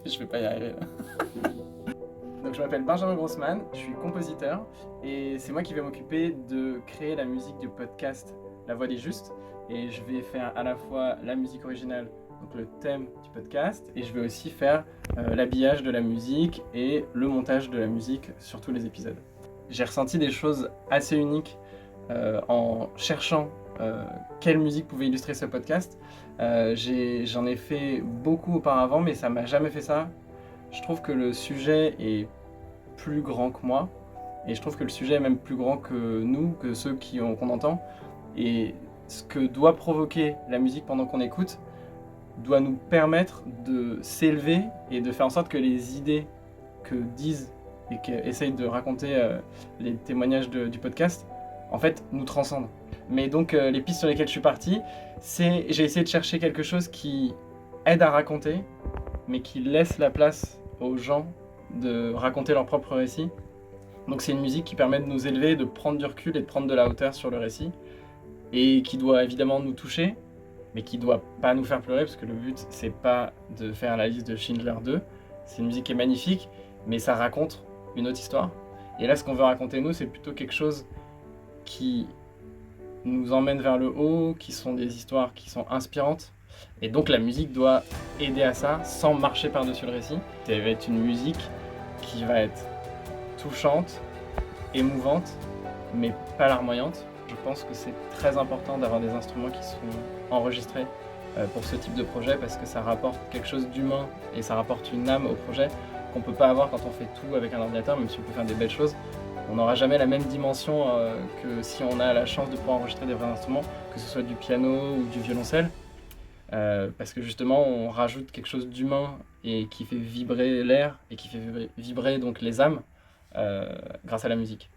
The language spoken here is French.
Je vais pas y arriver là. Donc je m'appelle Benjamin Grossman, je suis compositeur et c'est moi qui vais m'occuper de créer la musique du podcast La Voix des Justes. Et je vais faire à la fois la musique originale, donc le thème du podcast, et je vais aussi faire l'habillage de la musique et le montage de la musique sur tous les épisodes. J'ai ressenti des choses assez uniques en cherchant quelle musique pouvait illustrer ce podcast. J'en ai fait beaucoup auparavant, mais ça m'a jamais fait ça. Je trouve que le sujet est plus grand que moi, et je trouve que le sujet est même plus grand que nous, que ceux qu'on entend. Et ce que doit provoquer la musique pendant qu'on écoute doit nous permettre de s'élever et de faire en sorte que les idées que disent et qu'essayent de raconter les témoignages du podcast, en fait, nous transcendent. Mais donc, les pistes sur lesquelles je suis parti, j'ai essayé de chercher quelque chose qui aide à raconter, mais qui laisse la place aux gens de raconter leur propre récit. Donc c'est une musique qui permet de nous élever, de prendre du recul et de prendre de la hauteur sur le récit, et qui doit évidemment nous toucher, mais qui doit pas nous faire pleurer, parce que le but, c'est pas de faire la liste de Schindler 2. C'est une musique qui est magnifique, mais ça raconte une autre histoire. Et là, ce qu'on veut raconter, nous, c'est plutôt quelque chose qui nous emmène vers le haut, qui sont des histoires qui sont inspirantes. Et donc la musique doit aider à ça, sans marcher par-dessus le récit. Ça va être une musique qui va être touchante, émouvante, mais pas larmoyante. Je pense que c'est très important d'avoir des instruments qui sont enregistrés pour ce type de projet, parce que ça rapporte quelque chose d'humain et ça rapporte une âme au projet qu'on peut pas avoir quand on fait tout avec un ordinateur, même si on peut faire des belles choses. On n'aura jamais la même dimension que si on a la chance de pouvoir enregistrer des vrais instruments, que ce soit du piano ou du violoncelle, parce que justement on rajoute quelque chose d'humain et qui fait vibrer l'air et qui fait vibrer donc les âmes grâce à la musique.